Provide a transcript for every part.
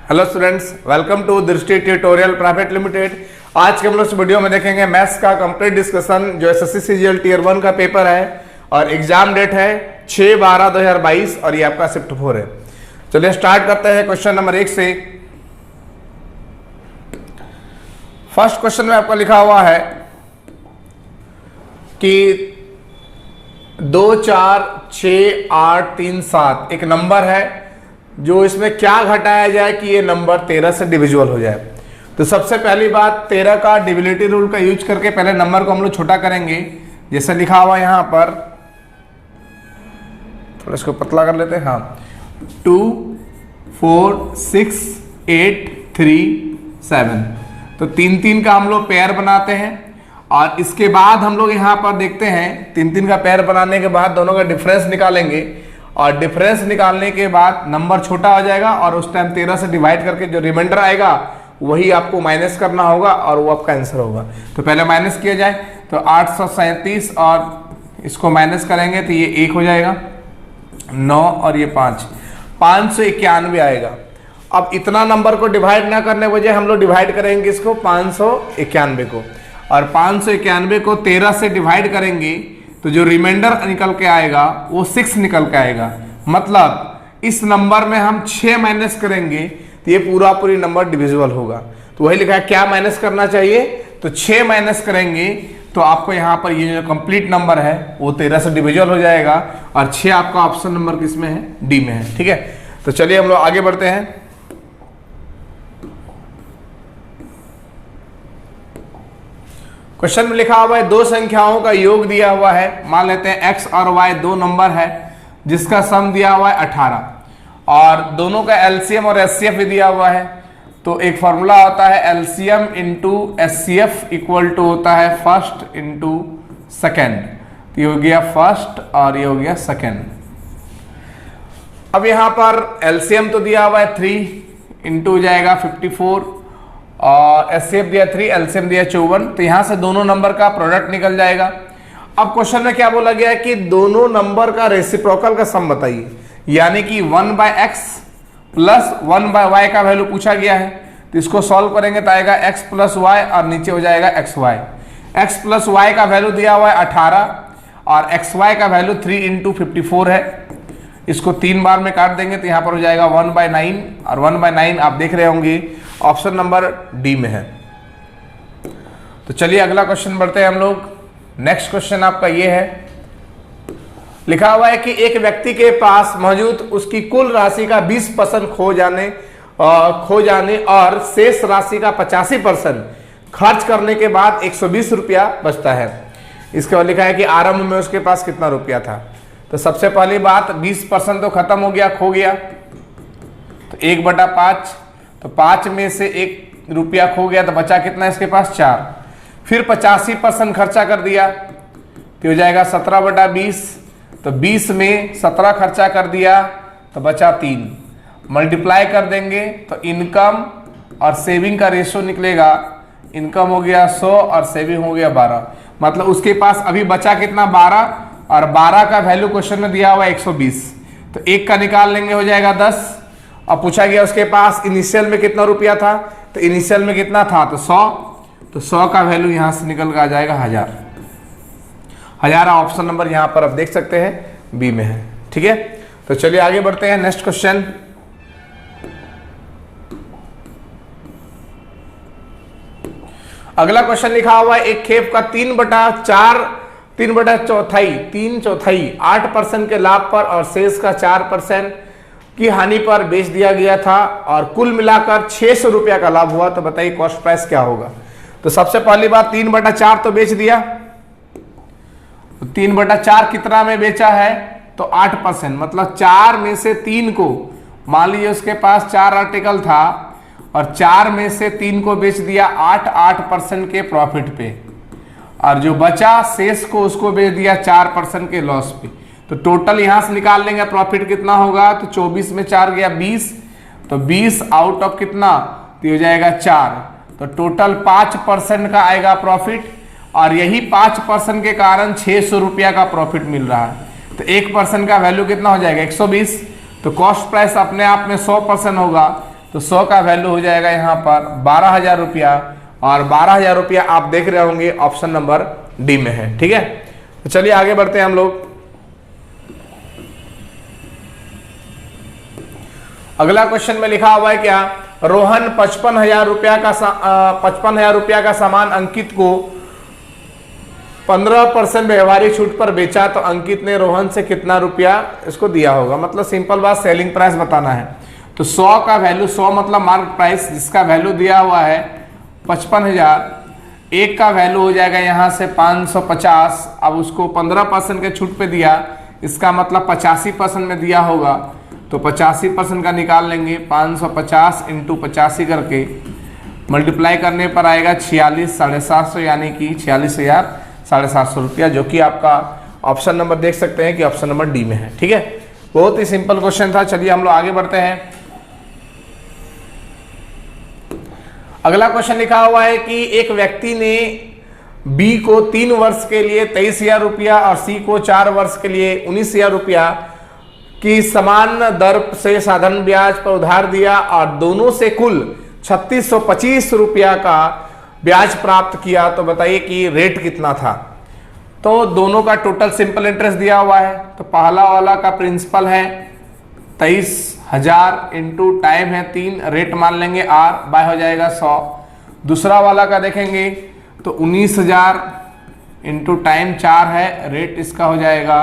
Hello students, welcome to दृष्टि tutorial private limited. आज के हम लोग इस वीडियो में देखेंगे मैथ्स का कंप्लीट डिस्कशन जो एसएससी सीजीएल टीयर 1 का पेपर है और एग्जाम डेट है 6/12/2022 और ये आपका शिफ्ट 4 है। चलिए स्टार्ट करते हैं क्वेश्चन नंबर 1 से। फर्स्ट क्वेश्चन में आपका लिखा हुआ है कि 2 4 6 8 3 7 एक नंबर है जो इसमें क्या घटाया जाए कि ये नंबर 13 से डिविजिबल हो जाए। तो सबसे पहली बात 13 का डिविजिबिलिटी रूल का यूज करके पहले नंबर को हम लोग छोटा करेंगे। जैसे लिखा हुआ यहां पर, थोड़ा इसको पतला कर लेते हैं। हाँ, 2 4 6 8 3 7 तो 3 का हम लोग पेयर बनाते हैं और इसके बाद हम लोग यहाँ पर देखते हैं 3 का पेयर बनाने के बाद दोनों का डिफरेंस निकालेंगे और डिफरेंस निकालने के बाद नंबर छोटा हो जाएगा और उस टाइम 13 से डिवाइड करके जो रिमाइंडर आएगा वही आपको माइनस करना होगा और वो आपका आंसर होगा। तो पहले माइनस किया जाए तो 837 और इसको माइनस करेंगे तो ये 1 हो जाएगा, 9 और ये 5, 591 आएगा। अब इतना नंबर को डिवाइड ना करने वजह हम लोग डिवाइड करेंगे इसको 591 को, और 591 को 13 से डिवाइड करेंगे तो जो रिमाइंडर निकल के आएगा वो 6 निकल के आएगा। मतलब इस नंबर में हम 6 माइनस करेंगे तो ये पूरी नंबर डिविजिबल होगा। तो वही लिखा है क्या माइनस करना चाहिए, तो 6 माइनस करेंगे तो आपको यहाँ पर ये जो कंप्लीट नंबर है वो 13 से डिविजिबल हो जाएगा और 6 आपका ऑप्शन नंबर किसमें है, डी में है। ठीक है, तो चलिए हम लोग आगे बढ़ते हैं। क्वेश्चन में लिखा हुआ है दो संख्याओं का योग दिया हुआ है। मान लेते हैं x और y दो नंबर है जिसका सम दिया हुआ है 18 और दोनों का एलसीएम और एचसीएफ भी दिया हुआ है। तो एक फॉर्मूला होता है LCM into HCF equal to होता है फर्स्ट इंटू सेकेंड। तो ये हो गया फर्स्ट और ये हो गया सेकेंड। अब यहां पर एलसीएम तो दिया हुआ है 3 इंटू हो जाएगा 54 और एचसीएफ दिया 3, एलसीएम दिया 54। तो यहां से दोनों नंबर का प्रोडक्ट निकल जाएगा। अब क्वेश्चन में क्या बोला गया है कि दोनों नंबर का रेसिप्रोकल का सम बताइए, यानी कि 1/x प्लस 1/y का वैल्यू पूछा गया है। तो इसको सॉल्व करेंगे तो आएगा x प्लस y और नीचे हो जाएगा xy। x प्लस y का वैल्यू दिया हुआ है 18 और xy का वैल्यू 3 इंटू 54 है। इसको 3 बार में काट देंगे तो यहां पर हो जाएगा 1/9 और 1/9 आप देख रहे होंगे ऑप्शन नंबर डी में है। तो चलिए अगला क्वेश्चन बढ़ते हैं हम लोग। नेक्स्ट क्वेश्चन आपका ये है, लिखा हुआ है कि एक व्यक्ति के पास मौजूद उसकी कुल राशि का 20% खो जाने और शेष राशि का 85% खर्च करने के बाद 120 रुपया बचता है। इसके बाद लिखा है कि आरंभ में उसके पास कितना रुपया था। तो सबसे पहली बात 20% तो खत्म हो गया, खो गया, तो 1/5, तो 5 में से 1 रुपया खो गया तो बचा कितना इसके पास 4। फिर 85% खर्चा कर दिया तो हो जाएगा 17/20, तो 20 में 17 खर्चा कर दिया तो बचा 3। मल्टीप्लाई कर देंगे तो इनकम और सेविंग का रेशो निकलेगा। इनकम हो गया 100 और सेविंग हो गया 12। मतलब उसके पास अभी बचा कितना 12 और 12 का वैल्यू क्वेश्चन में दिया हुआ है 120। तो 1 का निकाल लेंगे हो जाएगा 10। अब पूछा गया उसके पास इनिशियल में कितना रुपया था, तो इनिशियल में कितना था तो 100। तो 100 का वैल्यू यहां से निकल कर आ जाएगा 1000 ऑप्शन नंबर यहां पर आप देख सकते हैं बी में है। ठीक है, तो चलिए आगे बढ़ते हैं। नेक्स्ट क्वेश्चन, अगला क्वेश्चन लिखा हुआ है एक खेप का 3/4 8% के लाभ पर और शेष का 4% की हानि पर बेच दिया गया था और कुल मिलाकर 600 रुपया का लाभ हुआ। तो बताइए कॉस्ट प्राइस क्या होगा। तो सबसे पहली बात 3/4 तो बेच दिया, तो 3/4 कितना में बेचा है तो 8%। मतलब 4 में से 3 को, मान लीजिए उसके पास 4 आर्टिकल था और 4 में से 3 को बेच दिया 8% के प्रॉफिट पे, और जो बचा शेष को उसको बेच दिया 4% के लॉस पे। तो टोटल यहां से निकाल लेंगे प्रॉफिट कितना होगा, तो 24 में 4 गया 20, तो 20 आउट ऑफ कितना तो हो जाएगा 4। तो टोटल 5% का आएगा प्रॉफिट और यही 5% के कारण 600 रुपया का प्रॉफिट मिल रहा है। तो 1% का वैल्यू कितना हो जाएगा 120। तो कॉस्ट प्राइस अपने आप में 100% होगा, तो 100 का वैल्यू हो जाएगा यहाँ पर 12,000 रुपया, और 12,000 रुपया आप देख रहे होंगे ऑप्शन नंबर डी में है। ठीक है, तो चलिए आगे बढ़ते हैं हम लोग। अगला क्वेश्चन में लिखा हुआ है क्या, रोहन 55,000 रुपया का सामान अंकित को 15% व्यवहारिक छूट पर बेचा, तो अंकित ने रोहन से कितना रुपया इसको दिया होगा। मतलब सिंपल बात, सेलिंग प्राइस बताना है। तो 100 का वैल्यू, 100 मतलब मार्केट प्राइस, जिसका वैल्यू दिया हुआ है 55,000, एक का वैल्यू हो जाएगा यहाँ से 550। अब उसको 15% के छूट पे दिया, इसका मतलब 85% में दिया होगा, तो 85% का निकाल लेंगे। 550 इंटू 85 करके मल्टीप्लाई करने पर आएगा 46,750, यानी कि 46,750 रुपया, जो कि आपका ऑप्शन नंबर देख सकते हैं कि ऑप्शन नंबर डी में है। ठीक है, बहुत ही सिंपल क्वेश्चन था। चलिए हम लोग आगे बढ़ते हैं। अगला क्वेश्चन लिखा हुआ है कि एक व्यक्ति ने बी को 3 वर्ष के लिए 23,000 रुपया और सी को 4 वर्ष के लिए 19,000 रुपया की समान दर से साधारण ब्याज पर उधार दिया, और दोनों से कुल 3,625 रुपया का ब्याज प्राप्त किया। तो बताइए कि रेट कितना था। तो दोनों का टोटल सिंपल इंटरेस्ट दिया हुआ है। तो पहला वाला का प्रिंसिपल है 23,000 इंटू टाइम है 3, रेट मान लेंगे आर, बाय हो जाएगा 100। दूसरा वाला का देखेंगे तो 19,000 इंटू टाइम 4 है, रेट इसका हो जाएगा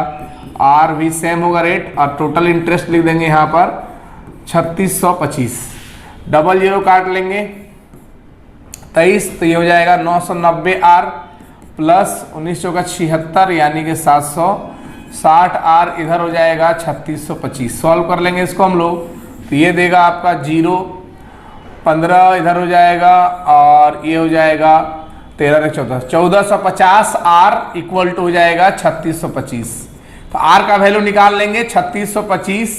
आर भी सेम होगा रेट, और टोटल इंटरेस्ट लिख देंगे यहाँ पर 3,625। डबल जीरो काट लेंगे 23, तो ये हो जाएगा 990 आर प्लस 19 चौका 76, यानी कि 760 आर इधर हो जाएगा 3,625। सॉल्व कर लेंगे इसको हम लोग, तो ये देगा आपका 0, 15 इधर हो जाएगा, और ये हो जाएगा 13 14, 1450 आर इक्वल टू हो जाएगा 3,625। तो आर का वैल्यू निकाल लेंगे, 3,625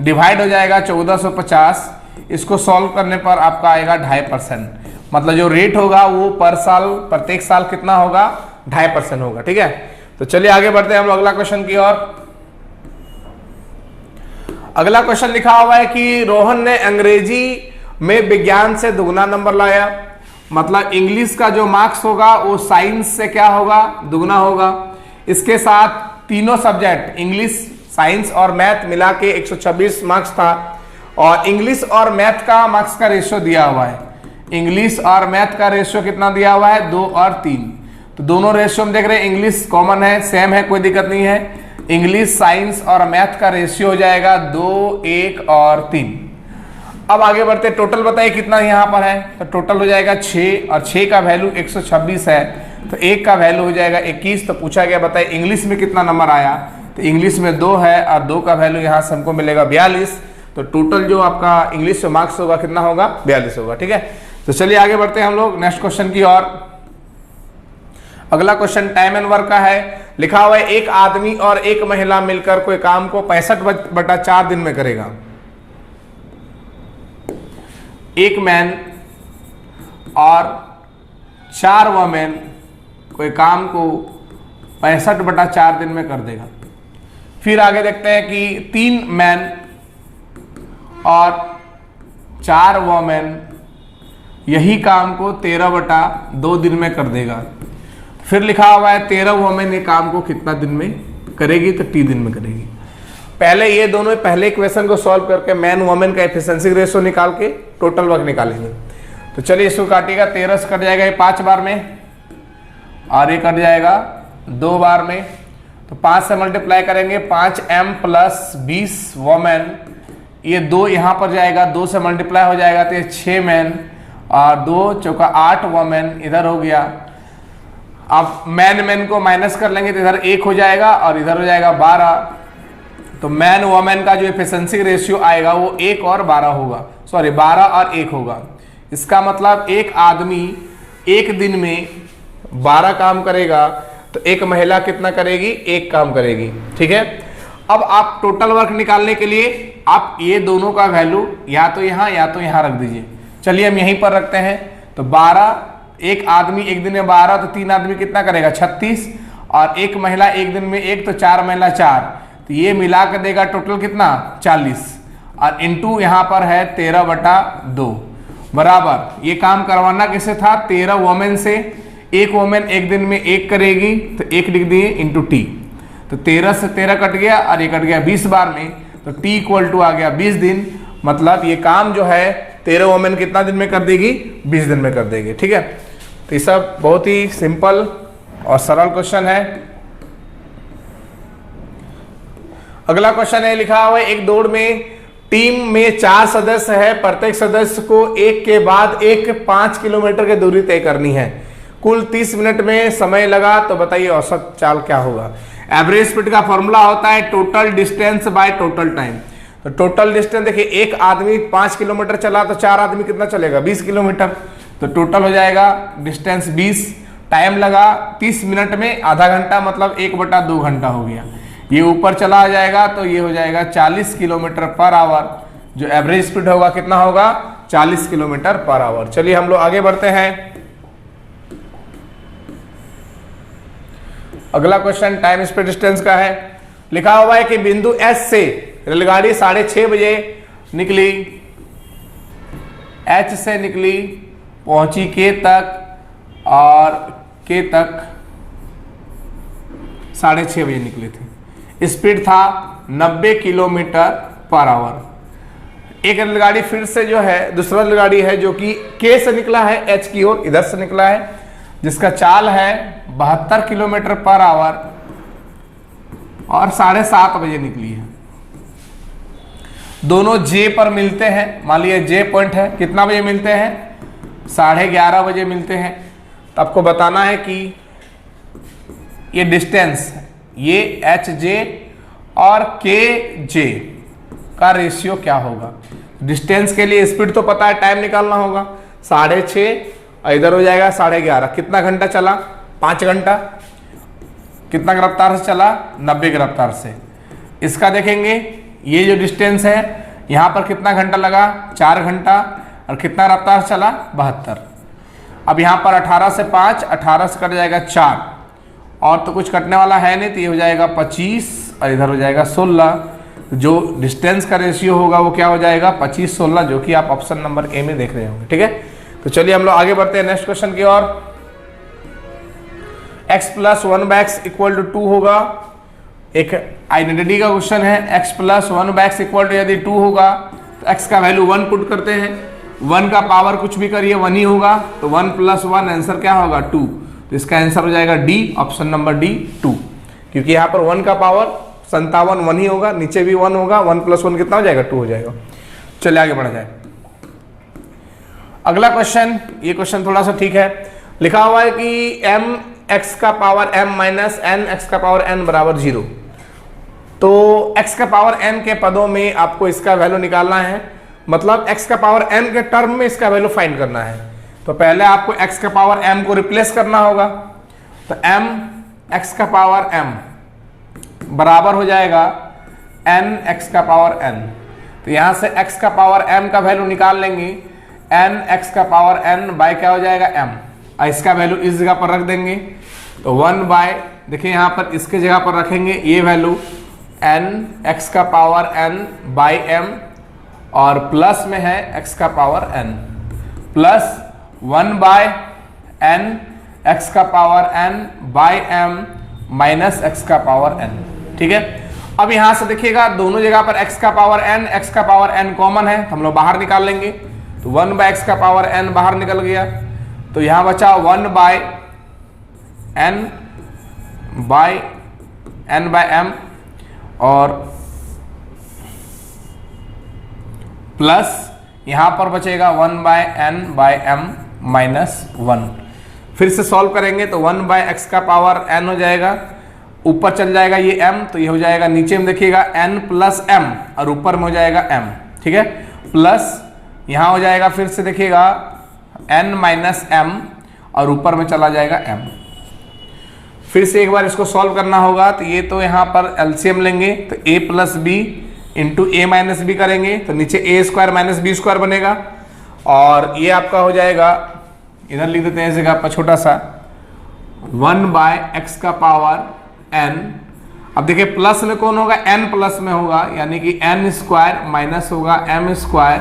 डिवाइड हो जाएगा 1450। इसको सॉल्व करने पर आपका आएगा 2.5%। मतलब जो रेट होगा वो पर साल, प्रत्येक साल कितना होगा, 2.5% होगा। ठीक है, तो चलिए आगे बढ़ते हैं हम लोग अगला क्वेश्चन की ओर। अगला क्वेश्चन लिखा हुआ है कि रोहन ने अंग्रेजी में विज्ञान से दुगना नंबर लाया। मतलब इंग्लिश का जो मार्क्स होगा वो साइंस से क्या होगा, दुगना होगा। इसके साथ तीनों सब्जेक्ट इंग्लिश, साइंस और मैथ मिला के 126 मार्क्स था, और इंग्लिश और मैथ का मार्क्स का रेशियो दिया हुआ है। इंग्लिश और मैथ का रेशियो कितना दिया हुआ है, 2 और 3। तो दोनों रेशियो हम देख रहे हैं, इंग्लिश कॉमन है, सेम है, कोई दिक्कत नहीं है। इंग्लिश, साइंस और मैथ का रेशियो हो जाएगा 2, 1 और 3। अब आगे बढ़ते, टोटल बताइए कितना यहाँ पर है। तो टोटल हो जाएगा 6, और 6 का वैल्यू 126 है, तो 1 का वैल्यू हो जाएगा 21। तो पूछा गया बताइए इंग्लिश में कितना नंबर आया। तो इंग्लिश में 2 है, और 2 का वैल्यू यहाँ से हमको मिलेगा 42। तो टोटल जो आपका इंग्लिश में मार्क्स होगा कितना होगा, 42 होगा। ठीक है, तो चलिए आगे बढ़ते हैं हम लोग नेक्स्ट क्वेश्चन की ओर। अगला क्वेश्चन टाइम एंड वर्क का है। लिखा हुआ है एक आदमी और एक महिला मिलकर कोई काम को 65/4 दिन में करेगा। एक मैन और 4 वमेन कोई काम को 65/4 दिन में कर देगा। फिर आगे देखते हैं कि 3 मैन और 4 वमेन यही काम को 13/2 दिन में कर देगा। फिर लिखा हुआ है 13 वमेन ये काम को कितना दिन में करेगी, तो T दिन में करेगी। पहले ये दोनों पहले इक्वेशन को सॉल्व करके मैन वमेन का एफिशिएंसी रेशियो निकाल के टोटल वर्क निकालेंगे। तो चलिए इसको काटिएगा, 13 से कट जाएगा ये 5 बार में, और ये कट जाएगा 2 बार में। तो 5 से मल्टीप्लाई करेंगे, 5m प्लस 20 वोमेन, ये 2 यहाँ पर जाएगा, 2 से मल्टीप्लाई हो जाएगा तो ये 6 मैन, और 2 चौका 8 वोमेन इधर हो गया। अब मैन को माइनस कर लेंगे तो इधर 1 हो जाएगा, और इधर हो जाएगा 12। तो मैन वोमेन का जो एफिशिएंसी रेशियो आएगा वो 1 और 12 होगा, सॉरी 12 और 1 होगा। इसका मतलब एक आदमी एक दिन में 12 काम करेगा, तो एक महिला कितना करेगी, 1 काम करेगी। ठीक है, अब आप टोटल वर्क निकालने के लिए आप ये दोनों का वैल्यू या तो यहाँ रख दीजिए। चलिए हम यहीं पर रखते हैं। तो 12, एक आदमी एक दिन में 12, तो 3 आदमी कितना करेगा 36, और एक महिला एक दिन में 1, तो 4 महिला 4, तो ये मिला कर देगा टोटल कितना 40। और इंटू यहाँ पर है 13/2 बराबर। ये काम करवाना किसे था, 13 वोमेन से। एक वोमेन एक दिन में एक करेगी तो एक लिख दिए इंटू टी, तो 13 से 13 कट गया और ये कट गया 20 बार में, तो टी इक्वल टू आ गया 20 दिन। मतलब ये काम जो है 13 वोमेन कितना दिन में कर देगी, 20 दिन में कर देगी। ठीक है, तो ये सब बहुत ही सिंपल और सरल क्वेश्चन है। अगला क्वेश्चन है, लिखा हुआ है एक दौड़ में टीम में 4 सदस्य है, प्रत्येक सदस्य को एक के बाद एक 5 किलोमीटर की दूरी तय करनी है, कुल 30 मिनट में समय लगा, तो बताइए औसत चाल क्या होगा। एवरेज स्पीड का फॉर्मूला होता है total distance by total time. तो टोटल डिस्टेंस देखिए, एक आदमी 5 किलोमीटर चला तो 4 आदमी कितना चलेगा, 20 किलोमीटर, तो टोटल हो जाएगा डिस्टेंस 20, टाइम लगा 30 मिनट में, आधा घंटा मतलब 1/2 घंटा हो गया। ये ऊपर चला जाएगा तो ये हो जाएगा 40 किलोमीटर पर आवर, जो एवरेज स्पीड होगा कितना होगा, 40 किलोमीटर पर आवर। चलिए हम लोग आगे बढ़ते हैं। अगला क्वेश्चन टाइम स्पीड डिस्टेंस का है। लिखा हुआ है कि बिंदु एस से रेलगाड़ी 6:30 बजे निकली, एच से निकली, पहुंची के तक और के तक 6:30 बजे निकली थी। स्पीड था 90 किलोमीटर पर आवर। एक रेलगाड़ी फिर से जो है दूसरा रेलगाड़ी है जो कि के से निकला है, एच की ओर इधर से निकला है, जिसका चाल है 72 किलोमीटर पर आवर और 7:30 बजे निकली है। दोनों जे पर मिलते हैं, मान लीजिए जे पॉइंट है, कितना बजे मिलते हैं, 11:30 बजे मिलते हैं। तो आपको बताना है कि ये डिस्टेंस, ये एच जे और के जे का रेशियो क्या होगा। डिस्टेंस के लिए स्पीड तो पता है, टाइम निकालना होगा। 6:30 और इधर हो जाएगा 11:30, कितना घंटा चला, 5 घंटा। कितना की रफ्तार से चला, 90 की रफ्तार से। इसका देखेंगे, ये जो डिस्टेंस है यहाँ पर कितना घंटा लगा, 4 घंटा, और कितना रफ्तार चला, 72। अब यहाँ पर 18 से 5, 18 से कट जाएगा 4, और तो कुछ कटने वाला है नहीं, तो ये हो जाएगा 25 और इधर हो जाएगा 16। जो डिस्टेंस का रेशियो होगा वो क्या हो जाएगा, 25-16, जो कि आप ऑप्शन नंबर ए में देख रहे होंगे। ठीक है, तो चलिए हम लोग आगे बढ़ते हैं नेक्स्ट क्वेश्चन की ओर। x + 1/x = 2 होगा। एक आइडेंटिटी का क्वेश्चन है, x + 1/x = यदि 2 होगा तो x का वैल्यू 1 पुट करते हैं। 1 का पावर कुछ भी करिए 1 ही होगा, तो 1 + 1 आंसर क्या होगा, 2। तो इसका आंसर हो जाएगा डी, ऑप्शन नंबर डी 2, क्योंकि यहाँ पर 1 का पावर 57 1 ही होगा, नीचे भी 1 होगा, 1 + 1 कितना हो जाएगा, 2 हो जाएगा। चलिए आगे बढ़ा जाए। अगला क्वेश्चन, ये क्वेश्चन थोड़ा सा ठीक है। लिखा हुआ है कि mx का पावर m - nx का पावर n = 0। तो x का पावर n के पदों में आपको इसका वैल्यू निकालना है, मतलब x का पावर n के टर्म में इसका वैल्यू फाइंड करना है। तो पहले आपको x का पावर m को रिप्लेस करना होगा, तो m x का पावर m बराबर हो जाएगा n x का पावर n। तो यहां से x का पावर m का वैल्यू निकाल लेंगे, n x का पावर n बाय क्या हो जाएगा, m, और इसका वैल्यू इस जगह पर रख देंगे, तो 1 बाय, देखिए यहां पर इसके जगह पर रखेंगे ये वैल्यू n x का पावर n बाय m, और प्लस में है x का power n, plus 1 by n x का power n by m minus x का पावर n। ठीक है, अब यहां से देखिएगा दोनों जगह पर x का पावर n कॉमन है, तो हम लोग बाहर निकाल लेंगे, तो 1 बाय x का पावर n बाहर निकल गया, तो यहां बचा 1 by n by n by m, और प्लस यहां पर बचेगा 1 by n by m minus 1। फिर से सॉल्व करेंगे तो 1 बाय x का पावर n हो जाएगा, ऊपर चल जाएगा ये m, तो ये हो जाएगा, नीचे में देखिएगा n + m और ऊपर में हो जाएगा m। ठीक है, प्लस यहां हो जाएगा, फिर से देखिएगा n - m और ऊपर में चला जाएगा m। फिर से एक बार इसको सॉल्व करना होगा, तो ये तो यहाँ पर एलसीएम लेंगे, तो a + b into a - b करेंगे, तो नीचे a² - b² बनेगा, और ये आपका हो जाएगा, इधर लिख देते हैं इस जगह पर छोटा सा, 1 बाय x का पावर n अब देखिए प्लस में कौन होगा, n प्लस में होगा, यानी कि n स्क्वायर माइनस होगा m स्क्वायर,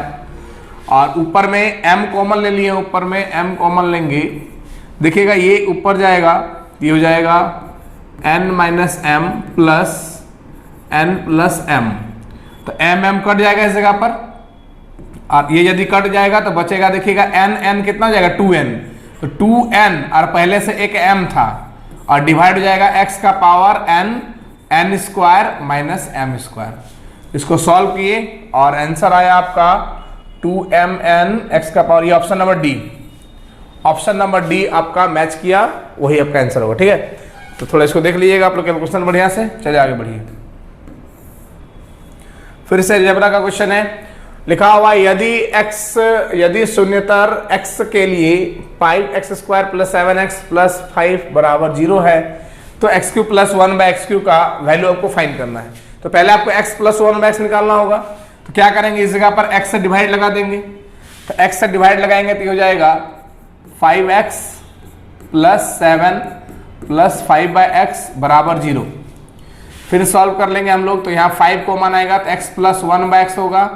और ऊपर में m कॉमन ले लिए, ऊपर में m कॉमन लेंगे, देखिएगा ये ऊपर जाएगा, ये हो जाएगा n minus m plus n plus m, तो m कट जाएगा इस जगह पर, और ये यदि कट जाएगा तो बचेगा, देखिएगा n कितना हो जाएगा 2n, तो 2n और पहले से एक m था और डिवाइड हो जाएगा x का power n square minus m square. इसको सॉल्व किए और आंसर आया आपका 2mn x का पावर, ये option number D, option number D आपका मैच किया, वही आपका आंसर होगा। ठीक है, तो थोड़ा इसको देख लीजिएगा आप लोग कैलकुलेशन बढ़िया से, चलिए आगे बढ़िए। फिर से अलजेब्रा का क्वेश्चन है, लिखा हुआ यदि शून्यतर x के लिए 5x square plus 7x plus 5 बराबर 0 है तो x क्यू प्लस 1/x³ का वैल्यू आपको फाइंड करना है। तो पहले आपको x प्लस 1/x निकालना होगा, तो क्या करेंगे, इस जगह पर x से डिवाइड लगा देंगे, तो x से डिवाइड लगाएंगे तो हो जाएगा 5x प्लस 7 प्लस 5/x बराबर 0। फिर सॉल्व कर लेंगे हम लोग, तो यहाँ 5 कॉमन आएगा तो x प्लस 1/x होगा,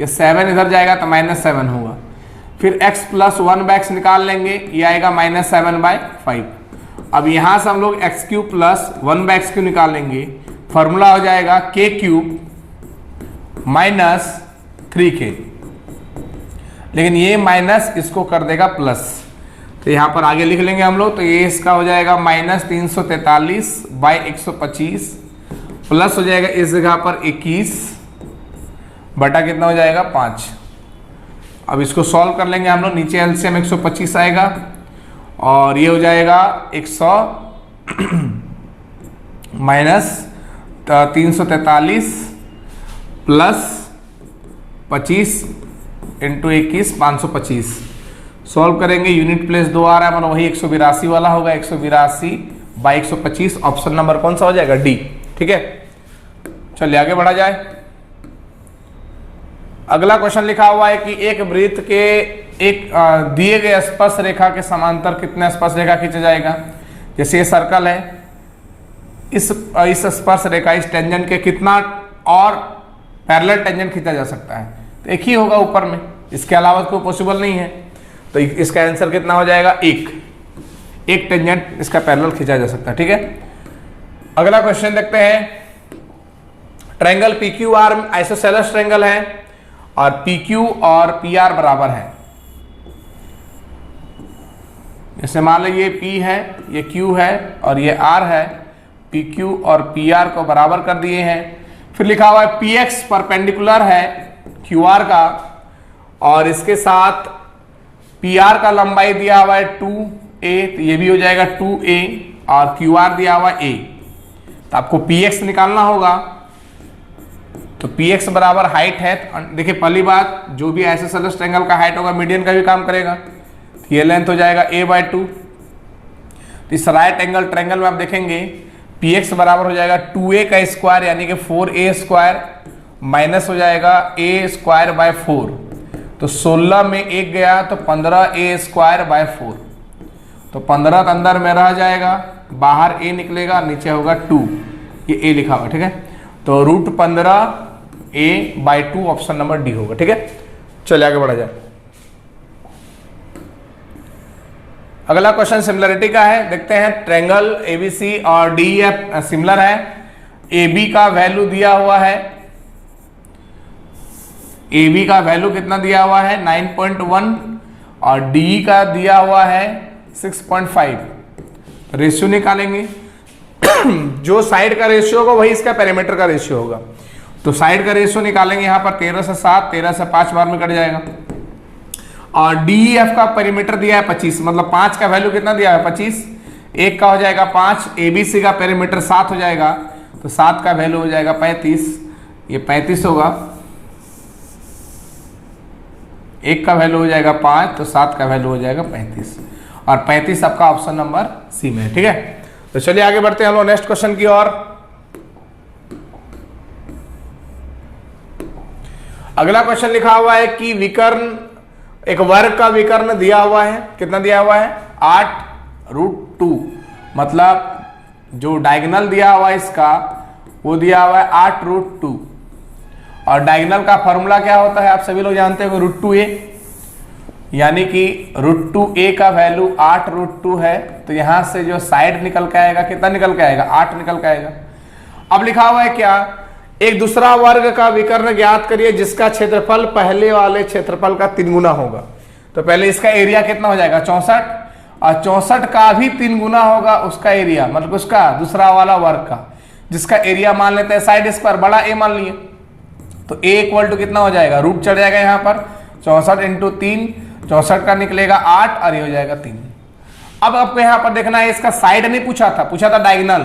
ये 7 इधर जाएगा तो -7 होगा, फिर x प्लस 1/x निकाल लेंगे, ये आएगा -7/5। अब यहाँ से हम लोग x³ प्लस 1/x³ निकालेंगे, फॉर्मूला हो जाएगा k³ माइनस 3k, लेकिन ये माइनस इसको कर देगा प्लस, तो यहाँ पर आगे लिख लेंगे हम लोग, तो ये इसका हो जाएगा -343/125 प्लस हो जाएगा इस जगह पर 21 बटा कितना हो जाएगा 5। अब इसको सॉल्व कर लेंगे हम लोग, नीचे एलसीएम 125 आएगा और ये हो जाएगा 100 माइनस 343 प्लस 25 इंटू 21 525। सॉल्व करेंगे, यूनिट प्लेस 2 आ रहा है, मतलब वही 182 वाला होगा, 182/125, ऑप्शन नंबर कौन सा हो जाएगा, डी। ठीक है, चलिए आगे बढ़ा जाए। अगला क्वेश्चन लिखा हुआ है कि एक वृत्त के एक दिए गए स्पर्श रेखा के समांतर कितने स्पर्श रेखा खींचा जाएगा। जैसे ये सर्कल है, इस स्पर्श रेखा, इस टेंजेंट के कितना और पैरेलल टेंजेंट खींचा जा सकता है, तो एक ही होगा ऊपर में, इसके अलावा कोई पॉसिबल नहीं है, तो इसका आंसर कितना हो जाएगा, एक टेंजेंट इसका पैरेलल खींचा जा सकता है। ठीक है, अगला क्वेश्चन देखते हैं। ट्रायंगल PQR आइसोसेलेस ट्रायंगल है और PQ और PR बराबर है। जैसे मान लीजिए P है, ये Q है और ये R है, PQ और PR को बराबर कर दिए हैं। फिर लिखा हुआ है PX परपेंडिकुलर है QR का और इसके साथ PR का लंबाई दिया हुआ है 2a, तो ये भी हो जाएगा 2a और QR दिया हुआ a, तो आपको PX निकालना होगा। तो PX बराबर हाइट है, देखिए पहली बात, जो भी आइसोसेलेस ट्रायंगल का हाइट होगा मीडियन का भी काम करेगा, तो ये लेंथ हो जाएगा a/2। तो इस राइट एंगल ट्रायंगल में आप देखेंगे PX बराबर हो जाएगा 2a का स्क्वायर यानी कि 4a स्क्वायर माइनस हो जाएगा a²/4, तो 16 में 1 गया तो 15a²/4, तो 15 अंदर में रह जाएगा, बाहर a निकलेगा, नीचे होगा 2, ये a लिखा हुआ। ठीक है, तो √15a/2 ऑप्शन नंबर डी होगा। ठीक है, चलिए आगे बढ़ा जाए। अगला क्वेश्चन सिमिलरिटी का है, देखते हैं। ट्रायंगल ABC और DEF सिमिलर है। AB का वैल्यू दिया हुआ है, AB का वैल्यू कितना दिया हुआ है 9.1 और DE का दिया हुआ है 6.5। रेशियो निकालेंगे जो साइड का रेशियो होगा वही इसका पेरीमीटर का रेशियो होगा, तो साइड का रेशियो निकालेंगे यहाँ पर 13 से 7, 13 से 5 बार में कट जाएगा। और DEF का पेरीमीटर दिया है 25, मतलब 5 का वैल्यू कितना दिया है 25, 1 का हो जाएगा 5, ABC का पेरीमीटर 7 हो जाएगा, तो 7 का वैल्यू हो जाएगा 35, ये 35 होगा, 1 का वैल्यू हो जाएगा 5, तो 7 का वैल्यू हो जाएगा 35, और 35 आपका ऑप्शन नंबर सी में है। ठीक है, तो चलिए आगे बढ़ते हैं हम लोग नेक्स्ट क्वेश्चन की ओर। अगला क्वेश्चन लिखा हुआ है कि विकर्ण, एक वर्ग का विकर्ण दिया हुआ है, कितना दिया हुआ है 8√2, मतलब जो डायगोनल दिया हुआ है इसका वो दिया हुआ है 8√2। और डायगोनल का फॉर्मूला क्या होता है आप सभी लोग जानते हो, √2a, यानी कि √2a का वैल्यू 8√2 है। तो यहां से जो साइड निकल के आएगा, कितना निकल के आएगा, 8 निकल के आएगा। अब लिखा हुआ है क्या, एक दूसरा वर्ग का विकर्ण ज्ञात करिए जिसका क्षेत्रफल पहले वाले क्षेत्रफल का 3 गुना होगा। तो पहले इसका एरिया कितना हो जाएगा, 64, और 64 का भी 3 गुना होगा उसका एरिया, मतलब उसका दूसरा वाला वर्ग का, जिसका एरिया मान लेते हैं साइड स्क्वायर, बड़ा ए मान लिए। तो a इक्वल टू कितना हो जाएगा, रूट चढ़ जाएगा यहाँ पर, 64 इंटू 3, 64 का निकलेगा 8 और ये हो जाएगा 3। अब आपको यहाँ पर देखना है, इसका साइड नहीं पूछा था, पूछा था डायगोनल,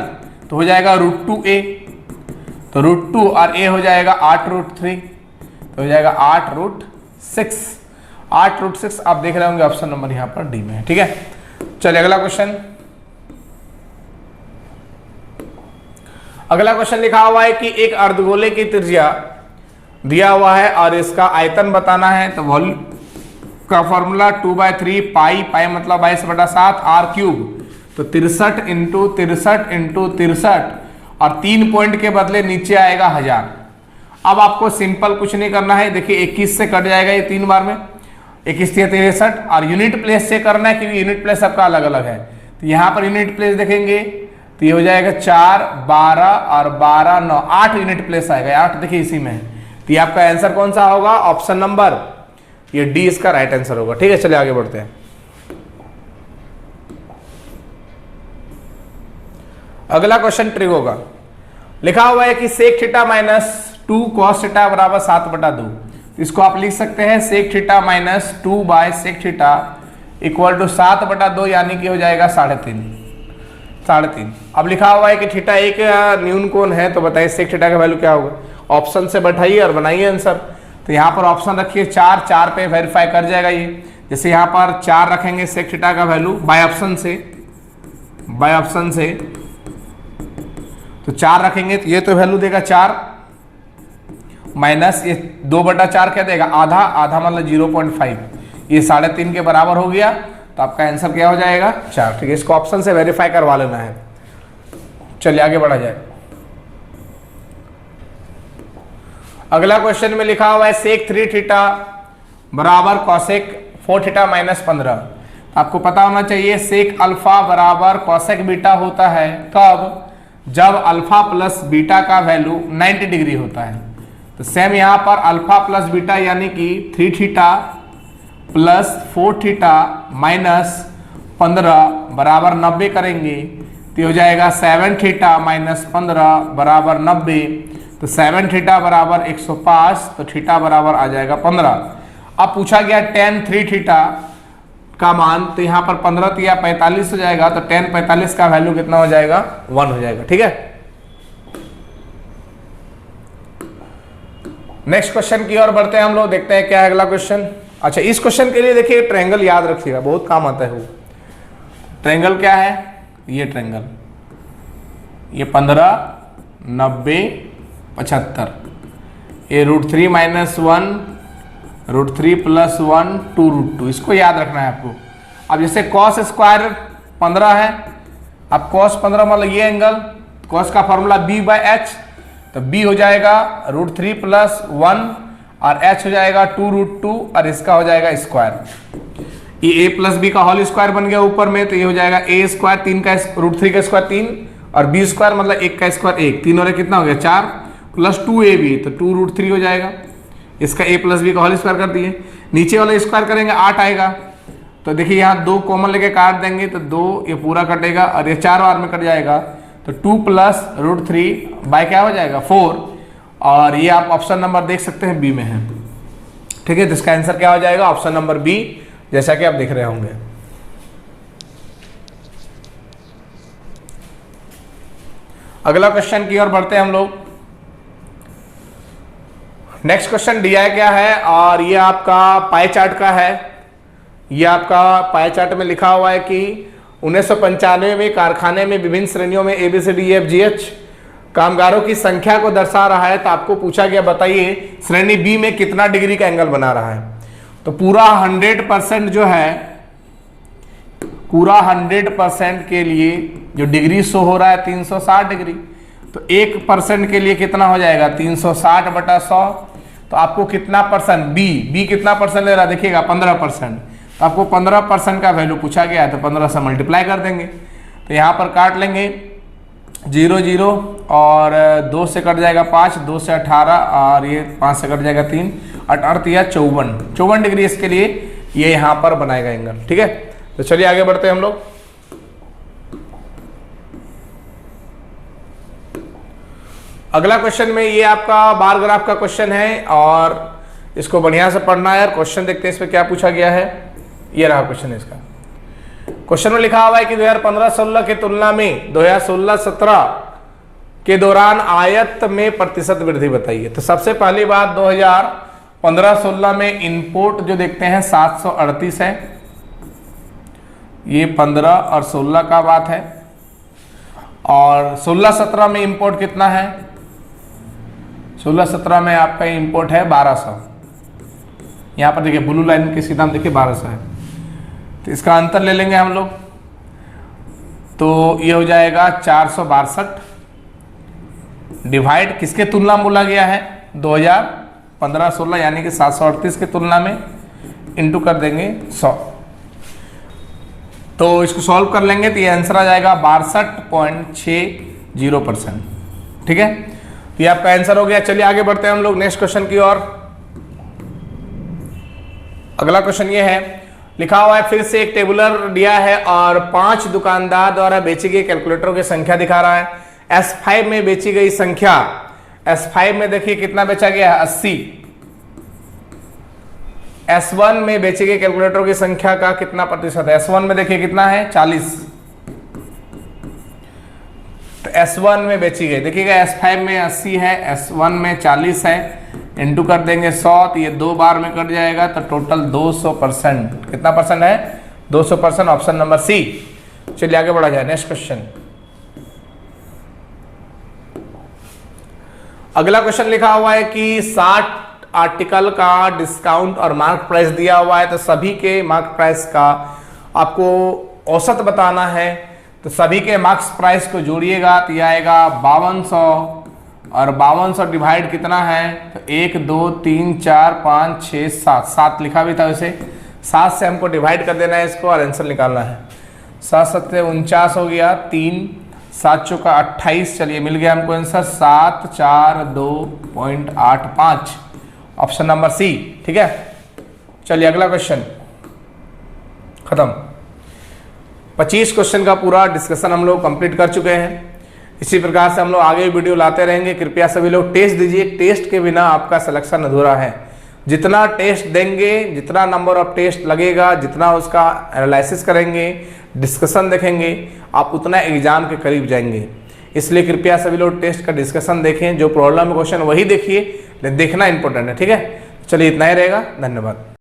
तो हो जाएगा √2a, तो √2 और a हो जाएगा 8√3, तो हो जाएगा 8√6। 8√6 आप देख रहे होंगे ऑप्शन नंबर यहाँ पर डी में है। ठीक है, चलिए अगला क्वेश्चन। अगला क्वेश्चन लिखा हुआ है कि एक अर्धगोले की त्रिज्या दिया हुआ है और इसका आयतन बताना है। तो वॉल्यूम का फॉर्मूला 2/3 पाई, पाई मतलब 22/7 r³। तो 63 इंटू 63 इंटू 63 और 3 पॉइंट के बदले नीचे आएगा 1000। अब आपको सिंपल कुछ नहीं करना है, देखिए 21 से कट जाएगा ये 3 बार में, 21 या 63, और यूनिट प्लेस से करना है क्योंकि यूनिट प्लेस सबका अलग अलग है। तो यहाँ पर यूनिट प्लेस देखेंगे तो ये हो जाएगा 4, 12 और 12, 9, 8 यूनिट प्लेस आएगा, 8 देखिए इसी में है। तो ये आपका आंसर कौन सा होगा, ऑप्शन नंबर ये डी इसका राइट आंसर होगा। ठीक है, चलिए आगे बढ़ते हैं। अगला क्वेश्चन ट्रिगो का लिखा हुआ है कि सेक थीटा -2 cos थीटा बराबर 7/2। इसको आप लिख सकते हैं sec theta -2 by sec theta equal to 7/2, यानी कि हो जाएगा 3.5। अब लिखा हुआ है कि थीटा एक न्यून कोण है, तो बताइए सेक थीटा का वैल्यू क्या होगा। ऑप्शन से बैठाइए और बनाइए आंसर। तो यहाँ पर ऑप्शन रखिए 4 पे वेरीफाई कर जाएगा ये। जैसे यहाँ पर 4 रखेंगे सेक थीटा का वैल्यू बाय ऑप्शन से, तो 4 रखेंगे तो ये तो वैल्यू देगा 4 माइनस ये 2/4 क्या देगा, आधा मतलब 0.5, ये 3.5 के बराबर हो गया। तो आपका आंसर क्या हो जाएगा, 4। ठीक है, इसको ऑप्शन से वेरीफाई करवा लेना है। चलिए आगे बढ़ा जाए। अगला क्वेश्चन में लिखा हुआ है सेक 3 थीटा बराबर कॉसेक 4 थीटा -15। आपको पता होना चाहिए सेक अल्फा बराबर कॉसेक बीटा होता है कब, जब अल्फा प्लस बीटा का वैल्यू 90 डिग्री होता है। तो सेम यहां पर अल्फा प्लस बीटा यानी कि 3 थीटा प्लस 4 थीटा -15 बराबर 90 करेंगे तो हो जाएगा 7 थीटा -15 बराबर 90। तो 7 थीटा बराबर 105, तो थीटा बराबर आ जाएगा 15। अब पूछा गया tan 3 थीटा का मान, तो यहाँ पर 15 या 45 हो जाएगा। तो tan 45 का वैल्यू कितना हो जाएगा, 1 हो जाएगा। ठीक है, नेक्स्ट क्वेश्चन की ओर बढ़ते हैं हम लोग, देखते हैं क्या है अगला क्वेश्चन। अच्छा, इस क्वेश्चन के लिए देखिए ट्रायंगल याद रखिएगा, बहुत काम आता है वो। ट्रायंगल क्या है, ये ट्रायंगल, ये 15, 90, 75, ये √3 - 1, √3 + 1, 2√2, इसको याद रखना है आपको। अब जैसे cos स्क्वायर 15 है, अब cos 15 मतलब ये एंगल, cos का फॉर्मूला b/h, तो b हो जाएगा √3 + 1 और h हो जाएगा 2√2 और इसका हो जाएगा स्क्वायर। ये a + b का होल स्क्वायर बन गया ऊपर में, तो ये हो जाएगा a स्क्वायर, 3 का √3 का स्क्वायर 3 और b स्क्वायर मतलब 1 का स्क्वायर 1, 3 और 1 कितना हो गया 4 प्लस 2ab, तो 2√3 हो जाएगा। इसका a + b का होल स्क्वायर कर दिए, नीचे वाला स्क्वायर करेंगे 8 आएगा। तो देखिए यहाँ 2 कॉमन लेके काट देंगे तो 2 ये पूरा कटेगा और ये 4 बार में कट जाएगा। तो 2 + √3 बाय क्या हो जाएगा 4, और ये आप ऑप्शन नंबर देख सकते हैं बी में है। ठीक है, तो इसका आंसर क्या हो जाएगा, ऑप्शन नंबर बी, जैसा कि आप देख रहे होंगे। अगला क्वेश्चन की ओर बढ़ते हैं हम लोग। नेक्स्ट क्वेश्चन दिया क्या है, और ये आपका पाई चार्ट का है। ये आपका पाई चार्ट में लिखा हुआ है कि 1995 में कारखाने में विभिन्न श्रेणियों में ABCDEFGH कामगारों की संख्या को दर्शा रहा है। तो आपको पूछा गया बताइए श्रेणी बी में कितना डिग्री का एंगल बना रहा है। तो पूरा 100% जो है, पूरा 100% के लिए जो डिग्री शो हो रहा है 360 डिग्री। तो 1% के लिए कितना हो जाएगा 360/100। तो आपको कितना परसेंट बी कितना परसेंट ले रहा है देखिएगा 15%। तो आपको 15% का वैल्यू पूछा गया है तो 15 से मल्टीप्लाई कर देंगे। तो यहाँ पर काट लेंगे 0 0 और 2 से कट जाएगा 5, 2 से 18 और ये 5 से कट जाएगा 3, 18 या 54 डिग्री इसके लिए ये यहाँ पर बनाएगा एंगल। ठीक है, तो चलिए आगे बढ़ते हैं हम लोग। अगला क्वेश्चन में ये आपका बार ग्राफ का क्वेश्चन है और इसको बढ़िया से पढ़ना है। क्वेश्चन देखते हैं इसमें क्या पूछा गया है। ये रहा क्वेश्चन इसका। क्वेश्चन में लिखा हुआ है कि 2015-16 की तुलना में 2016-17 के दौरान आयत में प्रतिशत वृद्धि बताइए। तो सबसे पहली बात 2015-16 में इंपोर्ट जो देखते हैं 738 है, ये 15 और 16 का बात है। और 16-17 में इंपोर्ट कितना है, 16-17 में आपका इंपोर्ट है 1200। यहाँ पर देखिए ब्लू लाइन के सीधा देखिए 1200 है। तो इसका अंतर ले लेंगे हम लोग, तो ये हो जाएगा 462 डिवाइड किसके तुलना में बोला गया है 2015-16 यानी कि 738 की तुलना में इंटू कर देंगे 100। तो इसको सॉल्व कर लेंगे तो ये आंसर आ जाएगा 62.60%। ठीक है, तो ये आपका आंसर हो गया। चलिए आगे बढ़ते हैं हम लोग नेक्स्ट क्वेश्चन की ओर। अगला क्वेश्चन ये है, लिखा हुआ है फिर से एक टेबुलर दिया है और 5 दुकानदार द्वारा बेची गई कैलकुलेटरों की संख्या दिखा रहा है। S5 में बेची गई संख्या, S5 में देखिए कितना बेचा गया है 80। S1 में बेची गई कैलकुलेटरों की संख्या का कितना प्रतिशत है, S1 में देखिए कितना है 40। तो S1 में बेची गई देखिएगा S5 में 80 है, S1 में 40 है, इंटू कर देंगे 100 तो ये 2 बार में कट जाएगा तो टोटल 200%। कितना परसेंट है 200%, ऑप्शन नंबर सी। चलिए आगे बढ़ा जाए नेक्स्ट क्वेश्चन। अगला क्वेश्चन लिखा हुआ है कि 60 आर्टिकल का डिस्काउंट और मार्क प्राइस दिया हुआ है। तो सभी के मार्क प्राइस का आपको औसत बताना है। तो सभी के मार्क्स प्राइस को जोड़िएगा तो यह आएगा 5200 और 5200 डिवाइड कितना है तो 1 2 3 4 5 6 7 7 लिखा भी था वैसे 7 से हमको डिवाइड कर देना है इसको और आंसर निकालना है। 7 7 49 हो गया, 3 7 चौका 28। चलिए मिल गया हमको आंसर 742.85, ऑप्शन नंबर सी। ठीक है, चलिए अगला क्वेश्चन खत्म। 25 क्वेश्चन का पूरा डिस्कशन हम लोग कंप्लीट कर चुके हैं। इसी प्रकार से हम लोग आगे वीडियो लाते रहेंगे। कृपया सभी लोग टेस्ट दीजिए, टेस्ट के बिना आपका सिलेक्शन अधूरा है। जितना टेस्ट देंगे, जितना नंबर ऑफ टेस्ट लगेगा, जितना उसका एनालिसिस करेंगे, डिस्कशन देखेंगे, आप उतना एग्जाम के करीब जाएंगे। इसलिए कृपया सभी लोग टेस्ट का डिस्कशन देखें, जो प्रॉब्लम क्वेश्चन वही देखिए, देखना इंपॉर्टेंट है। ठीक है, चलिए इतना ही रहेगा, धन्यवाद।